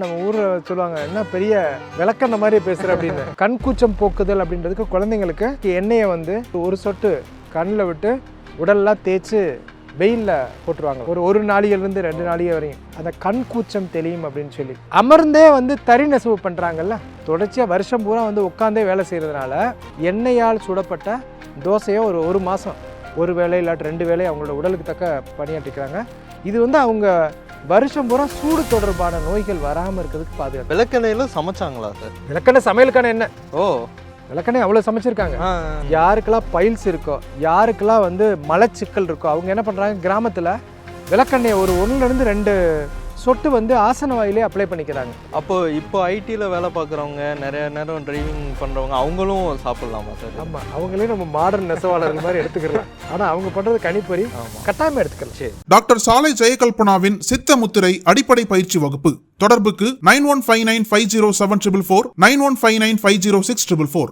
நம்ம ஊர்ல சொல்லுவாங்க, என்ன பெரிய விளக்கண்ண மாதிரி பேசுற அப்படின்னு. கண் கூச்சம் போக்குதல் அப்படின்றதுக்கு குழந்தைங்களுக்கு எண்ணெயை வந்து ஒரு சொட்டு கண்ணில் விட்டு உடல்லாம் தேய்ச்சி வெயிலில் போட்டுருவாங்க. ஒரு நாளிலிருந்து 2 நாளிகை வரையும் அந்த கண் கூச்சம் தெளியும் அப்படின்னு சொல்லி. அமர்ந்தே வந்து தறி நெசவு பண்ணுறாங்கல்ல, தொடர்ச்சியாக வருஷம் பூரா வந்து உட்காந்தே வேலை செய்கிறதுனால எண்ணெயால் சுடப்பட்ட தோசையை ஒரு மாதம் ஒரு வேளை இல்லாட்டி 2 வேளை அவங்களோட உடலுக்கு தக்க பணியாற்றிக்கிறாங்க. இது வந்து அவங்க வருஷம் பூரா சூடு தொடர்பான நோய்கள் வராமல் இருக்கிறதுக்கு பாதுகாப்பு. விளக்கெண்ணெயில சமைச்சாங்களா சார்? விளக்கெண்ணெய் சமையலுக்கான எண்ணெய். விளக்கெண்ணெய் அவ்வளோ சமைச்சிருக்காங்க. யாருக்கெல்லாம் பைல்ஸ் இருக்கோ, யாருக்கெல்லாம் வந்து மலச்சிக்கல் இருக்கோ, அவங்க என்ன பண்ணுறாங்க, கிராமத்தில் விளக்கெண்ணெய் ஒரு 1லேருந்து 2 சொட்டு வந்து ஆசன வாயிலே அப்ளை பண்ணிக்கிறாங்க. இப்போ ஐடியில் வேலை பார்க்குறவங்க, நிறைய நேரம் டிரைவிங் பண்ணுறவங்க, அவங்களும் சாப்பிட்லாமா சார்? ஆமாம், அவங்களே நம்ம மாடர்ன் நெசவாளர்கள் மாதிரி எடுத்துக்கலாம். ஆனால் அவங்க பண்ணுறது கணிப்பொறி, கட்டாயமாக எடுத்துக்கலாம். சரி. டாக்டர் சாலை ஜெயகல்பனாவின் சித்த முத்திரை அடிப்படை பயிற்சி வகுப்பு. தொடர்புக்கு 9159507444, 9159506444.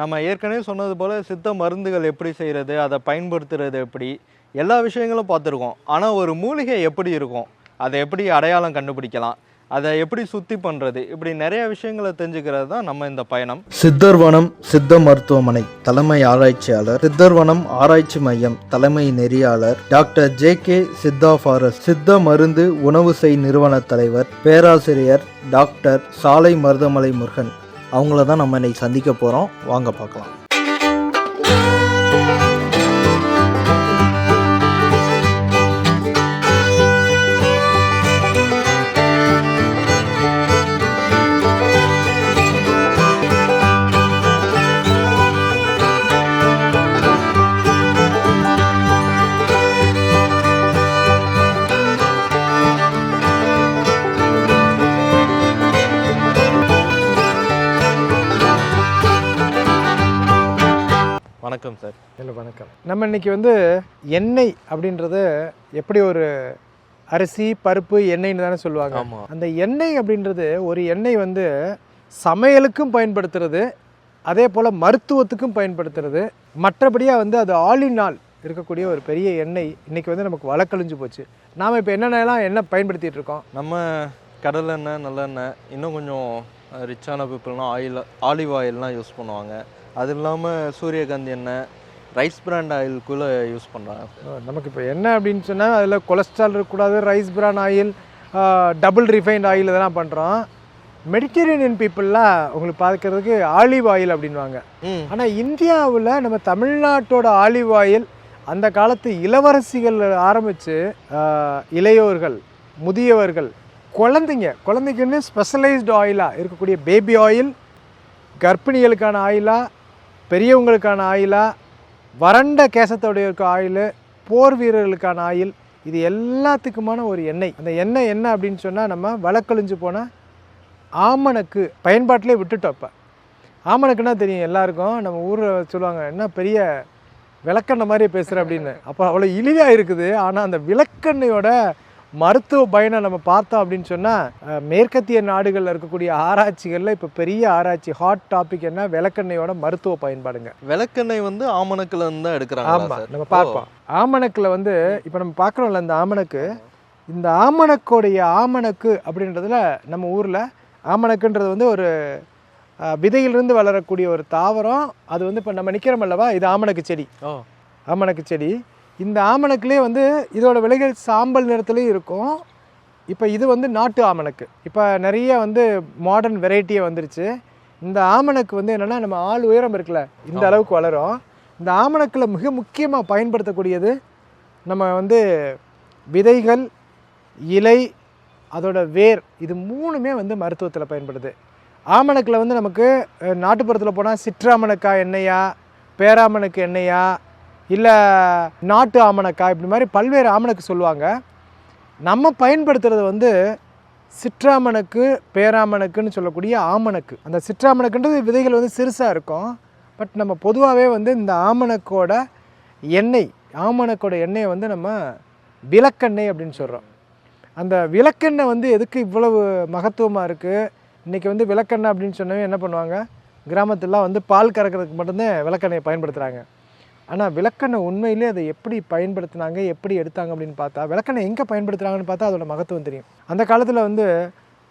நம்ம ஏற்கனவே சொன்னது போல் சித்த மருந்துகள் எப்படி செய்கிறது, அதை பயன்படுத்துறது எப்படி, எல்லா விஷயங்களும் பார்த்துருக்கோம். ஆனால் ஒரு மூலிகை எப்படி இருக்கும், அதை எப்படி அடையாளம் கண்டுபிடிக்கலாம், அதை எப்படி சுத்தி பண்ணுறது, இப்படி நிறைய விஷயங்களை தெரிஞ்சுக்கிறது தான் நம்ம இந்த பயணம். சித்தர்வனம் சித்த மருத்துவமனை தலைமை ஆராய்ச்சியாளர், சித்தர்வனம் ஆராய்ச்சி மையம் தலைமை நெறியாளர் டாக்டர் JK சித்தா ஃபாரஸ்ட், சித்த மருந்து உணவு செய் நிறுவன தலைவர் பேராசிரியர் டாக்டர் சாலை மருதமலை முருகன், அவங்கள தான் நம்ம இன்னைக்கு சந்திக்க போகிறோம். வாங்க பார்க்கலாம். வணக்கம் சார். இல்லை, வணக்கம். நம்ம இன்னைக்கு வந்து எண்ணெய் அப்படின்றது எப்படி ஒரு அரிசி பருப்பு எண்ணெய்னு தானே சொல்லுவாங்க. அந்த எண்ணெய் அப்படின்றது ஒரு எண்ணெய் வந்து சமையலுக்கும் பயன்படுத்துறது, அதே போல் மருத்துவத்துக்கும் பயன்படுத்துறது, மற்றபடியாக வந்து அது ஆலினால் இருக்கக்கூடிய ஒரு பெரிய எண்ணெய் இன்னைக்கு வந்து நமக்கு வழக்கழிஞ்சு போச்சு. நாம் இப்போ என்னென்னலாம் எண்ணெய் பயன்படுத்திகிட்டு இருக்கோம்? நம்ம கடலெண்ணெய், நல்லெண்ணெய், இன்னும் கொஞ்சம் ரிச்சான பீப்புள்லாம் ஆலிவ் ஆயில்லாம் யூஸ் பண்ணுவாங்க. அது இல்லாமல் சூரியகாந்தி எண்ணெய், ரைஸ் பிராண்ட் ஆயிலுக்குள்ளே யூஸ் பண்ணுறாங்க. நமக்கு இப்போ என்ன அப்படின்னு சொன்னால் அதில் கொலஸ்ட்ரால் இருக்கக்கூடாது, rice brand oil, double refined oil இதெல்லாம் பண்ணுறோம். மெடிட்டரேனியன் பீப்புளெலாம் உங்களுக்கு பார்க்கறதுக்கு ஆலிவ் ஆயில் அப்படின்வாங்க. ஆனால் இந்தியாவில் நம்ம தமிழ்நாட்டோட ஆலிவ் ஆயில் அந்த காலத்து இளவரசிகள் ஆரம்பித்து இளையோர்கள், முதியவர்கள், குழந்தைக்குன்னு ஸ்பெஷலைஸ்டு ஆயிலாக இருக்கக்கூடிய பேபி ஆயில், கர்ப்பிணிகளுக்கான ஆயிலா, பெரியவங்களுக்கான ஆயிலா, வறண்ட கேசத்தோடைய இருக்க ஆயில், போர் வீரர்களுக்கான ஆயில், இது எல்லாத்துக்குமான ஒரு எண்ணெய். அந்த எண்ணெய் என்ன அப்படின்னு சொன்னால், நம்ம வழக்கழிஞ்சு போனால் ஆமணக்கு பயன்பாட்டிலே விட்டுட்டோம். இப்போ ஆமணக்குன்னா தெரியும் எல்லாருக்கும். நம்ம ஊரில் சொல்லுவாங்க, என்ன பெரிய விளக்கெண்ணெய் மாதிரி பேசுகிற அப்படின்னு. அப்போ அவ்வளோ இழிவாக இருக்குது. ஆனால் அந்த விளக்கெண்ணையோட மருத்துவ பயனை நம்ம பார்த்தோம் அப்படின்னு சொன்னால், மேற்கத்திய நாடுகளில் இருக்கக்கூடிய ஆராய்ச்சிகளில் இப்போ பெரிய ஆராய்ச்சி, ஹாட் டாபிக் என்ன, விளக்கெண்ணையோட மருத்துவ பயன்பாடுங்க. விளக்கெண்ணெய் வந்து ஆமணக்குல இருந்து தான் எடுக்கிறாங்க. ஆமாம், நம்ம பார்ப்போம். ஆமணக்கில் வந்து இப்போ நம்ம பார்க்குறோம்ல, இந்த ஆமணக்கு, இந்த ஆமணக்கு அப்படின்றதுல நம்ம ஊரில் ஆமணக்குன்றது வந்து ஒரு விதையிலிருந்து வளரக்கூடிய ஒரு தாவரம். அது வந்து இப்போ நம்ம நிற்கிறோம் அல்லவா, இது ஆமணக்கு செடி. ஆமணக்கு செடி. இந்த ஆமணக்குலேயே வந்து இதோட விலைகள் சாம்பல் நிறத்துலேயும் இருக்கும். இப்போ இது வந்து நாட்டு ஆமணக்கு. இப்போ நிறைய வந்து மாடர்ன் வெரைட்டியே வந்துருச்சு. இந்த ஆமணக்கு வந்து என்னென்னா, நம்ம ஆள் உயரம் இருக்குல்ல, இந்த அளவுக்கு வளரும். இந்த ஆமணக்கில் மிக முக்கியமாக பயன்படுத்தக்கூடியது நம்ம வந்து விதைகள், இலை, அதோட வேர், இது 3மே வந்து மருத்துவத்தில் பயன்படுது. ஆமணக்கில் வந்து நமக்கு நாட்டுப்புறத்தில் போனால் சிற்றாமணக்காய் எண்ணெயா, பேராமணக்கு எண்ணெயா, இல்லை நாட்டு ஆமணக்காய், இப்படி மாதிரி பல்வேறு ஆமணக்கு சொல்லுவாங்க. நம்ம பயன்படுத்துகிறது வந்து சிற்றாமணக்கு, பேராமணக்குன்னு சொல்லக்கூடிய ஆமணக்கு. அந்த சிற்றாமணக்குன்றது விதைகள் வந்து சிறுசாக இருக்கும். பட் நம்ம பொதுவாகவே வந்து இந்த ஆமணக்கோட எண்ணெயை வந்து நம்ம விளக்கெண்ணெய் அப்படின்னு சொல்கிறோம். அந்த விளக்கெண்ணெய் வந்து எதுக்கு இவ்வளவு மகத்துவமாக இருக்குது? இன்றைக்கி வந்து விளக்கெண்ணெய் அப்படின்னு சொன்னவே என்ன பண்ணுவாங்க, கிராமத்துலாம் வந்து பால் கறக்கிறதுக்கு மட்டும்தான் விளக்கெண்ணெயை பயன்படுத்துகிறாங்க. ஆனால் விளக்கெண்ணெய் உண்மையிலே அதை எப்படி பயன்படுத்தினாங்க, எப்படி எடுத்தாங்க அப்படின்னு பார்த்தா, விளக்கெண்ணெய் எங்கே பயன்படுத்துகிறாங்கன்னு பார்த்தா அதோட மகத்துவம் தெரியும். அந்த காலத்தில் வந்து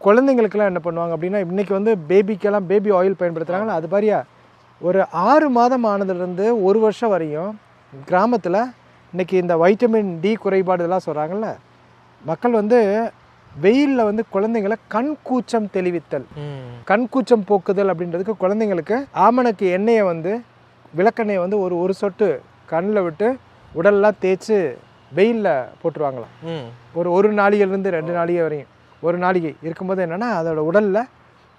குழந்தைங்களுக்கெல்லாம் என்ன பண்ணுவாங்க அப்படின்னா, இன்றைக்கி வந்து பேபிக்கெல்லாம் பேபி ஆயில் பயன்படுத்துகிறாங்களா, அது மாதிரியா ஒரு 6 மாதம் ஆனதுலேருந்து 1 வருஷம் வரையும் கிராமத்தில் இன்றைக்கி இந்த வைட்டமின் டி குறைபாடு இதெல்லாம் சொல்கிறாங்கல்ல, மக்கள் வந்து வெயிலில் வந்து குழந்தைங்களை கண்கூச்சம் தெளிவித்தல், கண்கூச்சம் போக்குதல் அப்படின்றதுக்கு குழந்தைங்களுக்கு ஆமணக்கு எண்ணெயை வந்து விளக்கெண்ணெயை வந்து ஒரு சொட்டு கண்ணில் விட்டு உடல்லாம் தேய்ச்சி வெயிலில் போட்டுருவாங்களாம். ஒரு நாளிகையிலேருந்து 2 நாளிகை வரையும். ஒரு நாளிகை இருக்கும்போது என்னென்னா அதோட உடலில்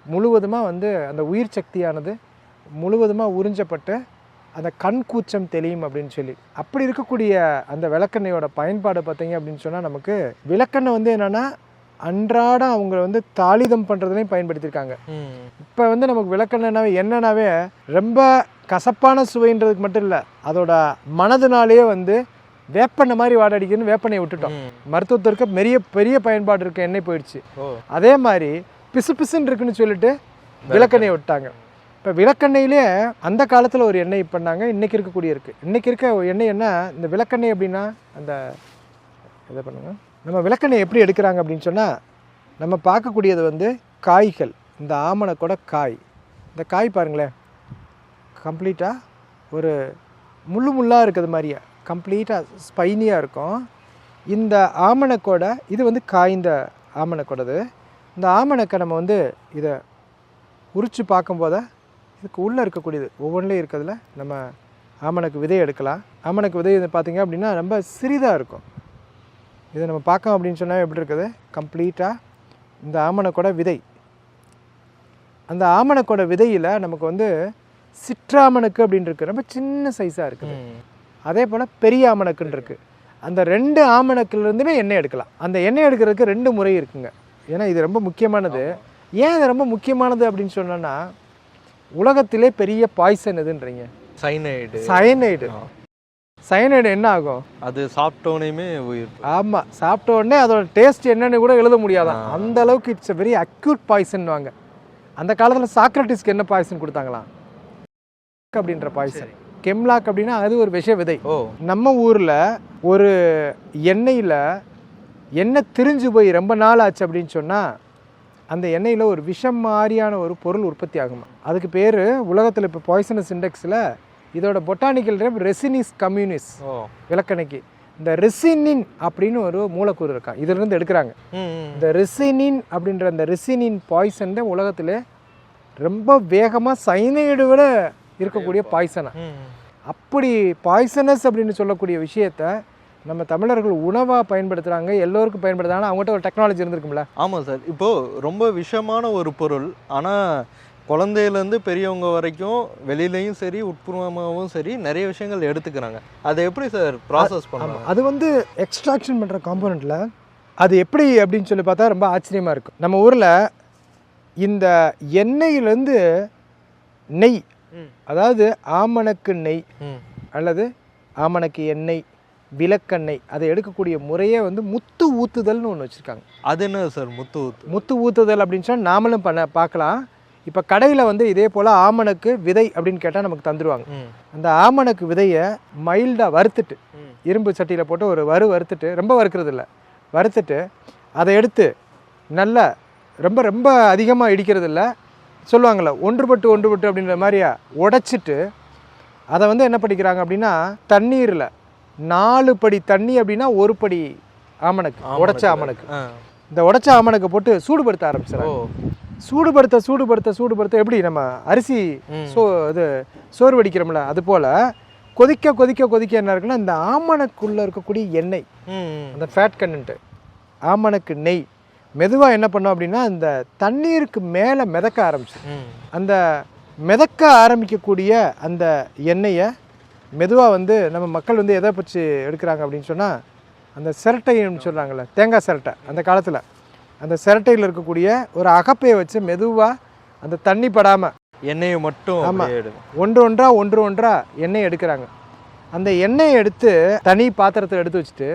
முழுவதுமாக வந்து அந்த உயிர் சக்தியானது முழுவதுமாக உறிஞ்சப்பட்டு அந்த கண்கூச்சம் தெளியும் அப்படின்னு சொல்லி. அப்படி இருக்கக்கூடிய அந்த விளக்கெண்ணெயோட பயன்பாடு பார்த்தீங்க அப்படின்னு சொன்னால், நமக்கு விளக்கெண்ணெய் வந்து என்னென்னா அன்றாடம் அவங்க வந்து தாளிதம் பண்ணுறதுலையும் பயன்படுத்தியிருக்காங்க. இப்போ வந்து நமக்கு விளக்கெண்ணெய்னாவே என்னன்னாவே ரொம்ப கசப்பான சுவைன்றதுக்கு மட்டும் இல்லை, அதோட மனதுனாலேயே வந்து வேப்பெண்ணெய் மாதிரி வாடடிக்குன்னு வேப்பெண்ணெயை விட்டுட்டோம். மருத்துவத்திற்கு பெரிய பயன்பாடு இருக்க எண்ணெய் போயிடுச்சு. அதே மாதிரி பிசு பிசுன்னு இருக்குன்னு சொல்லிட்டு விளக்கெண்ணெயை விட்டாங்க. இப்போ விளக்கெண்ணெயிலே அந்த காலத்தில் ஒரு எண்ணெய் பண்ணாங்க, இன்றைக்கி இருக்கக்கூடிய இருக்குது. இன்றைக்கி இருக்க எண்ணெய் என்ன, இந்த விளக்கெண்ணெய் அப்படின்னா அந்த இதை பண்ணுங்க. நம்ம விளக்கெண்ணெய் எப்படி எடுக்கிறாங்க அப்படின்னு சொன்னால், நம்ம பார்க்கக்கூடியது வந்து காய்கள், இந்த ஆமணக்கோட காய். இந்த காய் பாருங்களேன், கம்ப்ளீட்டாக ஒரு முள்ளாக இருக்கிறது மாதிரியா கம்ப்ளீட்டாக ஸ்பைனியாக இருக்கும். இந்த ஆமணக்கோட இது வந்து காய்ந்த ஆமணக்கோடது. இந்த ஆமணக்கை நம்ம வந்து இதை உரித்து பார்க்கும்போது இதுக்கு உள்ளே இருக்கக்கூடியது ஒவ்வொன்றிலையும் இருக்கிறதுல நம்ம ஆமணக்கு விதையை எடுக்கலாம். ஆமணக்கு விதை பார்த்திங்க அப்படின்னா ரொம்ப சிறிதாக இருக்கும். இதை நம்ம பார்க்கோம் அப்படின்னு சொன்னால் எப்படி இருக்குது, கம்ப்ளீட்டாக இந்த ஆமணக்கோட விதை. அந்த ஆமணக்கோட விதையில் நமக்கு வந்து சிற்றாமணக்கு அப்படின்னு இருக்குது, ரொம்ப சின்ன சைஸாக இருக்குது. அதே போல் பெரிய ஆமணக்குன்னு இருக்குது. அந்த 2 ஆமணக்குலேருந்துமே எண்ணெய் எடுக்கலாம். அந்த எண்ணெய் எடுக்கிறதுக்கு 2 முறை இருக்குங்க. ஏன்னா இது ரொம்ப முக்கியமானது. ஏன் இது ரொம்ப முக்கியமானது அப்படின்னு சொன்னோன்னா, உலகத்திலே பெரிய பாய்சன் எதுன்றீங்க, சயனைடு என்ன ஆகும், அது சாப்பிட்டோன்னே உயிர். ஆமாம், சாப்பிட்ட உடனே அதோட டேஸ்ட் என்னன்னு கூட எழுத முடியாதான், அந்த அளவுக்கு இட்ஸ் வெரி அக்யூட் பாய்சன் வாங்க. அந்த காலத்தில் சாக்ரட்டிஸ்க்கு என்ன பாய்சன் கொடுத்தாங்களாம், அப்படின்ற பாய்சன். கெம்லாக் அப்படின்னா அது ஒரு விஷ விதை. நம்ம ஊரில் ஒரு எண்ணெய் திரிஞ்சு போய் ரொம்ப நாள் ஆச்சு அப்படின்னு சொன்னால், அந்த எண்ணெயில் ஒரு விஷம் மாதிரியான ஒரு பொருள் உற்பத்தி ஆகுமா. அதுக்கு பேர் உலகத்தில் இப்போ பாய்சனஸ் இண்டெக்ஸில் இதோட பொட்டானிக்கல் நேம் ரெசினிஸ் கம்யூனிஸ். விளக்கெண்ணெய்க்கு இந்த ரெசினின் அப்படின்னு ஒரு மூலக்கூறு இருக்கான், இதிலிருந்து எடுக்கிறாங்க. இந்த ரெசினின் அப்படின்ற அந்த ரெசினின் பாய்சன் தான் உலகத்தில் ரொம்ப வேகமாக சைனைடு விட இருக்கக்கூடிய பாய்சனா. அப்படி பாய்சனஸ் அப்படின்னு சொல்லக்கூடிய விஷயத்த நம்ம தமிழர்கள் உணவாக பயன்படுத்துகிறாங்க, எல்லோருக்கும் பயன்படுத்துகிறாங்க. அவங்ககிட்ட ஒரு டெக்னாலஜி இருந்திருக்கும்ல. ஆமாம் சார். இப்போது ரொம்ப விஷமான ஒரு பொருள், ஆனால் குழந்தையிலேருந்து பெரியவங்க வரைக்கும் வெளியிலையும் சரி உட்புறமாகவும் சரி நிறைய விஷயங்கள் எடுத்துக்கிறாங்க. அதை எப்படி சார் ப்ராசஸ் பண்ணுவாங்க? அது வந்து எக்ஸ்ட்ராக்ஷன் பண்ணுற காம்போனண்ட்டில் அது எப்படி அப்படின்னு சொல்லி பார்த்தா ரொம்ப ஆச்சரியமாக இருக்கும். நம்ம ஊரில் இந்த எண்ணெயிலேருந்து நெய், அதாவது ஆமணக்கு நெய் அல்லது ஆமணக்கு எண்ணெய், விளக்கெண்ணெய், அதை எடுக்கக்கூடிய முறையே வந்து முத்து ஊத்துதல்னு ஒன்று வச்சுருக்காங்க. அது என்ன சார் முத்து ஊத்துதல் அப்படின்னு சொன்னால் நாமளும் பார்க்கலாம். இப்போ கடையில் வந்து இதே போல் ஆமணக்கு விதை அப்படின்னு கேட்டால் நமக்கு தந்துடுவாங்க. அந்த ஆமணக்கு விதையை மைல்டாக வறுத்துட்டு இரும்பு சட்டியில் போட்டு ஒரு வறுத்துட்டு, ரொம்ப வறுக்கிறது இல்லை, வறுத்துட்டு அதை எடுத்து நல்லா ரொம்ப ரொம்ப அதிகமாக இடிக்கிறது இல்லை, சொல்லுவாங்கள்ல ஒன்றுபட்டு அப்படின்ற மாதிரியா உடைச்சிட்டு அதை வந்து என்ன பண்ணிக்கிறாங்க அப்படின்னா, தண்ணீரில் 4 படி தண்ணி அப்படின்னா 1 படி ஆமணக்கு, உடைச்ச ஆமணக்கு, இந்த உடைச்ச ஆமணக்கை போட்டு சூடுபடுத்த ஆரம்பிச்சிடறாங்க. சூடுபடுத்த எப்படி நம்ம அரிசி சோறு வடிக்கிறோம்ல, அது போல் கொதிக்க என்ன இருக்குன்னா, இந்த ஆமணக்குள்ளே இருக்கக்கூடிய எண்ணெய், அந்த ஃபேட் கண்டென்ட்டு, ஆமணக்கு நெய் மெதுவாக என்ன பண்ணோம் அப்படின்னா இந்த தண்ணீருக்கு மேலே மிதக்க ஆரம்பிச்சு. அந்த மிதக்க ஆரம்பிக்கக்கூடிய அந்த எண்ணெயை மெதுவாக வந்து நம்ம மக்கள் வந்து எதை பற்றி எடுக்கிறாங்க அப்படின்னு சொன்னால், அந்த சிரட்டைன்னு சொல்கிறாங்கல்ல, தேங்காய் சிரட்டை. அந்த காலத்தில் அந்த சிரட்டையில் இருக்கக்கூடிய ஒரு அகப்பையை வச்சு மெதுவாக அந்த தண்ணி படாமல் எண்ணெயை மட்டும், ஆமாம், ஒன்றா எண்ணெய் எடுக்கிறாங்க. அந்த எண்ணெயை எடுத்து தனி பாத்திரத்தை எடுத்து வச்சுட்டு,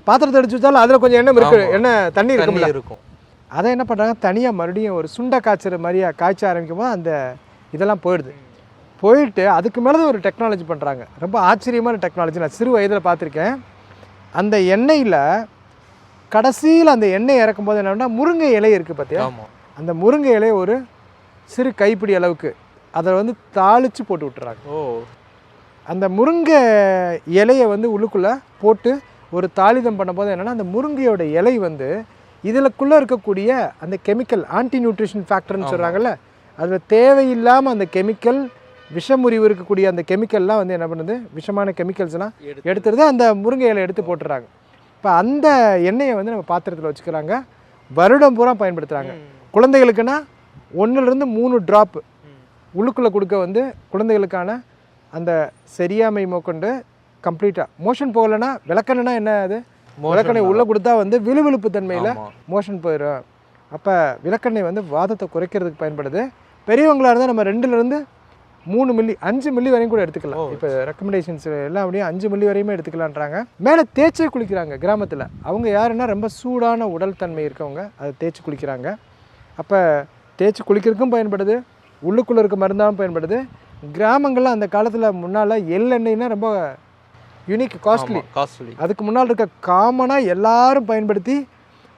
பாத்திரத்தை எடுத்து வச்சாலும் அதில் கொஞ்சம் எண்ணெய் தண்ணி இருக்கும். அதை என்ன பண்ணுறாங்க, தனியாக மறுபடியும் ஒரு சுண்டை காய்ச்சற மாதிரியா காய்ச்ச ஆரம்பிக்கும் போது அந்த இதெல்லாம் போயிட்டு அதுக்கு மேலே தான் ஒரு டெக்னாலஜி பண்ணுறாங்க. ரொம்ப ஆச்சரியமான டெக்னாலஜி. நான் சிறு வயதில் பார்த்துருக்கேன். அந்த எண்ணெயில் கடைசியில் அந்த எண்ணெய் இறக்கும்போது என்னன்னா முருங்கை இலை இருக்குது பார்த்தியா, அந்த முருங்கை இலையை ஒரு சிறு கைப்பிடி அளவுக்கு அதை வந்து தாளித்து போட்டு விட்டுறாங்க. அந்த முருங்கை இலையை வந்து உள்ளுக்குள்ளே போட்டு ஒரு தாளிதம் பண்ணும்போது என்னென்னா அந்த முருங்கையோட இலை வந்து இதிலக்குள்ளே இருக்கக்கூடிய அந்த கெமிக்கல் ஆன்டி நியூட்ரிஷன் ஃபேக்டர்னு சொல்கிறாங்கல்ல, அதில் தேவையில்லாமல் அந்த கெமிக்கல் விஷமுறிவு இருக்கக்கூடிய அந்த கெமிக்கல்லாம் வந்து என்ன பண்ணுது, விஷமான கெமிக்கல்ஸ்லாம் எடுத்துருது, அந்த முருங்கை இலை எடுத்து போட்டுறாங்க. இப்போ அந்த எண்ணெயை வந்து நம்ம பாத்திரத்தில் வச்சுக்கிறாங்க, வருடம் பூரா பயன்படுத்துகிறாங்க. குழந்தைகளுக்குன்னா 1லேருந்து 3 ட்ராப்பு உள்ளுக்குள்ளே கொடுக்க வந்து குழந்தைகளுக்கான அந்த சரியாமை மோக்கொண்டு கம்ப்ளீட்டாக மோஷன் போகலைன்னா விளக்கணுன்னா என்ன, அது விளக்கெண்ணெய் உள்ளே கொடுத்தா வந்து விழுவிழுப்பு தன்மையில் மோஷன் போயிடும். அப்போ விளக்கெண்ணெய் வந்து வாதத்தை குறைக்கிறதுக்கு பயன்படுது. பெரியவங்களாக இருந்தால் நம்ம 2லேருந்து 3 மில்லி 5 மில்லி வரையும் கூட எடுத்துக்கலாம். இப்போ ரெக்கமெண்டேஷன்ஸ் எல்லாம் அப்படியே 5 மில்லி வரையுமே எடுத்துக்கலான்றாங்க. மேலே தேய்ச்சே குளிக்கிறாங்க கிராமத்தில். அவங்க யாருன்னா ரொம்ப சூடான உடல் தன்மை இருக்கவங்க அதை தேய்ச்சி குளிக்கிறாங்க. அப்போ தேய்ச்சி குளிக்கிறதுக்கும் பயன்படுது, உள்ளுக்குள்ளே இருக்க மருந்தாகவும் பயன்படுது. கிராமங்களில் அந்த காலத்தில் முன்னால் எள்ளெண்ணெய்னா ரொம்ப யூனிக், காஸ்ட்லி. அதுக்கு முன்னால் இருக்க காமனாக எல்லாரும் பயன்படுத்தி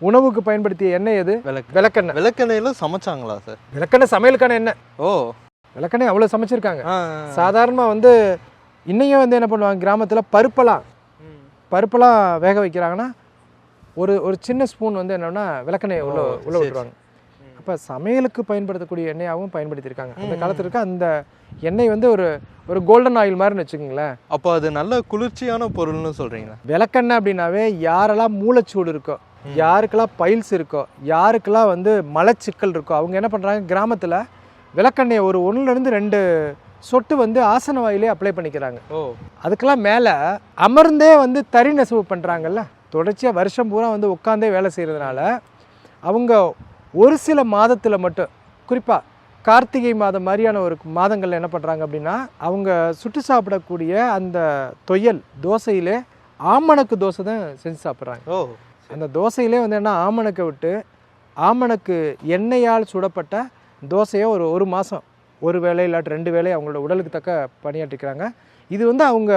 உணவுக்கு பயன்படுத்திய எண்ணெய் எது, விளக்கெண்ணெய். விளக்கெண்ணெயில சமைச்சாங்களா சார்? விளக்கெண்ணெய் சமையலுக்கான எண்ணெய். விளக்கெண்ணெய் அவ்வளோ சமைச்சிருக்காங்க. சாதாரணமாக வந்து இன்னையும் வந்து என்ன பண்ணுவாங்க, கிராமத்தில் பருப்பெல்லாம் வேக வைக்கிறாங்கன்னா ஒரு சின்ன ஸ்பூன் வந்து என்னன்னா விளக்கெண்ணெய் உள்ள விட்டுருவாங்க. அப்போ சமையலுக்கு பயன்படுத்தக்கூடிய எண்ணெயாகவும் பயன்படுத்தியிருக்காங்க. அந்த காலத்தில் இருக்க அந்த எண்ணெய் வந்து ஒரு கோல்டன் ஆயில் மாதிரின்னு வச்சுக்கோங்களேன். அப்போ அது நல்ல குளிர்ச்சியான பொருள்னு சொல்கிறீங்களா? விளக்கெண்ணெய் அப்படின்னாவே யாரெல்லாம் மூளைச்சூடு இருக்கோ, யாருக்கெல்லாம் பைல்ஸ் இருக்கோ, யாருக்கெல்லாம் வந்து மலச்சிக்கல் இருக்கோ, அவங்க என்ன பண்ணுறாங்க, கிராமத்தில் விளக்கெண்ணெயை ஒரு 1லேருந்து 2 சொட்டு வந்து ஆசன வாயிலே அப்ளை பண்ணிக்கிறாங்க. அதுக்கெல்லாம் மேலே அமர்ந்தே வந்து தறி நெசவு பண்ணுறாங்கல்ல, தொடர்ச்சியாக வருஷம் பூரா வந்து உட்காந்தே வேலை செய்கிறதுனால அவங்க ஒரு சில மாதத்தில் மட்டும், குறிப்பாக கார்த்திகை மாதம் மாதிரியான ஒரு மாதங்களில் என்ன பண்ணுறாங்க அப்படின்னா, அவங்க சுட்டு சாப்பிடக்கூடிய அந்த தொயல் தோசையிலே ஆமணக்கு தோசை தான் செஞ்சு சாப்பிட்றாங்க. அந்த தோசையிலே வந்து என்ன, ஆமணக்கை விட்டு ஆமணக்கு எண்ணெயால் சுடப்பட்ட தோசையை ஒரு மாதம் ஒரு வேளை இல்லாட்டி 2 வேளை அவங்களோட உடலுக்கு தக்க பணியாற்றிக்கிறாங்க. இது வந்து அவங்க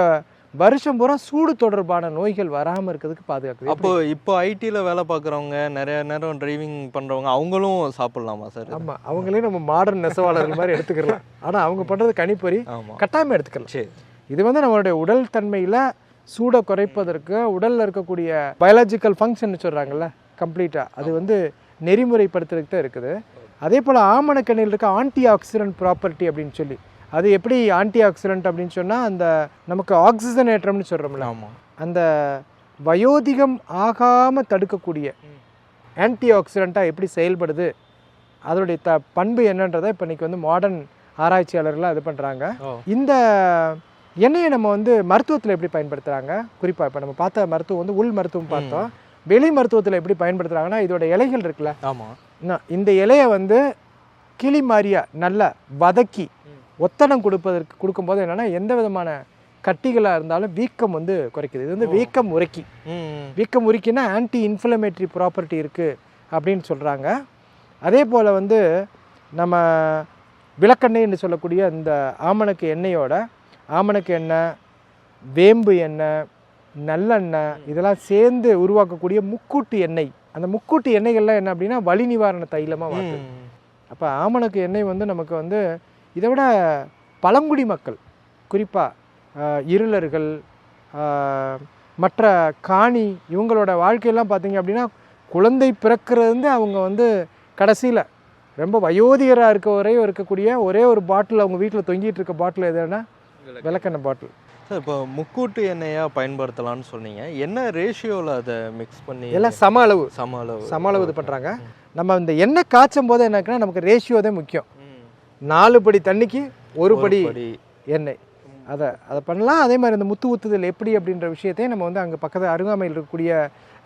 வருஷம் பூரா சூடு தொடர்பான நோய்கள் வராமல் இருக்கிறதுக்கு பாதுகாக்குது. அப்போ இப்போ ஐடியில் வேலை பார்க்குறவங்க, நிறைய நேரம் டிரைவிங் பண்ணுறவங்க, அவங்களும் சாப்பிட்லாமா சார்? ஆமாம், அவங்களே நம்ம மாடர்ன் நெசவாளர்கள் மாதிரி எடுத்துக்கலாம். ஆனால் அவங்க பண்ணுறது கணிப்பொறி, கட்டாயமாக எடுத்துக்கலாம். சரி, இது வந்து நம்மளுடைய உடல் தன்மையில் சூடை குறைப்பதற்கு, உடலில் இருக்கக்கூடிய பயாலஜிக்கல் ஃபங்க்ஷன் சொல்கிறாங்கல்ல கம்ப்ளீட்டாக, அது வந்து நெறிமுறைப்படுத்துறதுக்கு தான் இருக்குது. அதே போல் ஆமணக்கெண்ணெயில் இருக்க ஆன்டி ஆக்சிடென்ட் ப்ராப்பர்ட்டி அப்படின்னு சொல்லி, அது எப்படி ஆன்டி ஆக்சிடென்ட் அப்படின்னு சொன்னால், அந்த நமக்கு ஆக்சிஜனேற்றம்னு சொல்கிறோம்ல, அந்த வயோதிகம் ஆகாமல் தடுக்கக்கூடிய ஆன்டி ஆக்சிடெண்ட்டாக எப்படி செயல்படுது, அதோடைய பண்பு என்னன்றதை இப்போ இன்றைக்கி வந்து மாடர்ன் ஆராய்ச்சியாளர்களாக இது பண்ணுறாங்க. இந்த எண்ணெயை நம்ம வந்து மருத்துவத்தில் எப்படி பயன்படுத்துகிறாங்க, குறிப்பாக இப்போ நம்ம பார்த்த மருத்துவம் வந்து உள் மருத்துவம் பார்த்தோம். வெளி மருத்துவத்தில் எப்படி பயன்படுத்துகிறாங்கன்னா, இதோட இலைகள் இருக்குல்ல, இந்த இலையை வந்து கிளி மாதிரியா நல்லா வதக்கி ஒத்தடம் கொடுக்கும்போது என்னென்னா, எந்த விதமான கட்டிகளாக இருந்தாலும் வீக்கம் வந்து குறைக்குது. இது வந்து வீக்கம் உரைக்கி, வீக்கம் உரிக்கினா ஆன்டி இன்ஃப்ளமேட்டரி ப்ராப்பர்ட்டி இருக்குது அப்படின்னு சொல்கிறாங்க. அதே போல் வந்து நம்ம விளக்கெண்ணெய்ன்னு சொல்லக்கூடிய இந்த ஆமணக்கு எண்ணெயோட ஆமணக்கு எண்ணெய், வேம்பு எண்ணெய், நல்லெண்ணெய் இதெல்லாம் சேர்ந்து உருவாக்கக்கூடிய முக்கூட்டு எண்ணெய். அந்த முக்கூட்டு எண்ணெய்கள்லாம் என்ன அப்படின்னா வலி நிவாரண தைலமாக மாற்றுது. அப்போ ஆமணக்கு எண்ணெய் வந்து நமக்கு வந்து இதை விட பழங்குடி மக்கள், குறிப்பாக இருளர்கள், மற்ற காணி, இவங்களோட வாழ்க்கையெல்லாம் பார்த்திங்க அப்படின்னா, குழந்தை பிறக்கிறது அவங்க வந்து கடைசியில் ரொம்ப வயோதிகராக இருக்க வரையும் இருக்கக்கூடிய ஒரே ஒரு பாட்டில் அவங்க வீட்டில் தொங்கிட்டு இருக்க பாட்டில் எதுனா விளக்கெண்ணெய் பாட்டில். சார், இப்போ முக்கூட்டு எண்ணெயாக பயன்படுத்தலாம்னு சொன்னீங்க, என்ன ரேஷியோவில் அதை மிக்ஸ் பண்ணி? எல்லாம் சம அளவு இது பண்ணுறாங்க. நம்ம இந்த எண்ணெய் காய்ச்சும் போது என்னக்குன்னா, நமக்கு ரேஷியோ தான் முக்கியம். 4 படி தண்ணிக்கு 1 படி எண்ணெய், அதை பண்ணலாம். அதே மாதிரி இந்த முத்து ஊத்துதல் எப்படி அப்படின்ற விஷயத்தையும் நம்ம வந்து அங்கே பக்கத்தில் அருகாமையில் இருக்கக்கூடிய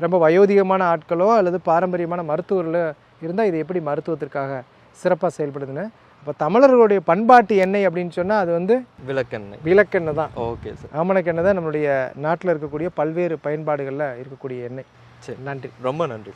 ரொம்ப வயோதிகமான ஆட்களோ அல்லது பாரம்பரியமான மருத்துவர்கள் இருந்தால் இது எப்படி மருத்துவத்திற்காக சிறப்பாக செயல்படுதுன்னு. அப்போ தமிழர்களுடைய பண்பாட்டு எண்ணெய் அப்படின்னு சொன்னால் அது வந்து விளக்கெண்ணெய் தான். ஓகே சார், ஆமணக்கெண்ணெய் தான் நம்மளுடைய நாட்டில் இருக்கக்கூடிய பல்வேறு பயன்பாடுகளில் இருக்கக்கூடிய எண்ணெய். சரி, நன்றி, ரொம்ப நன்றி.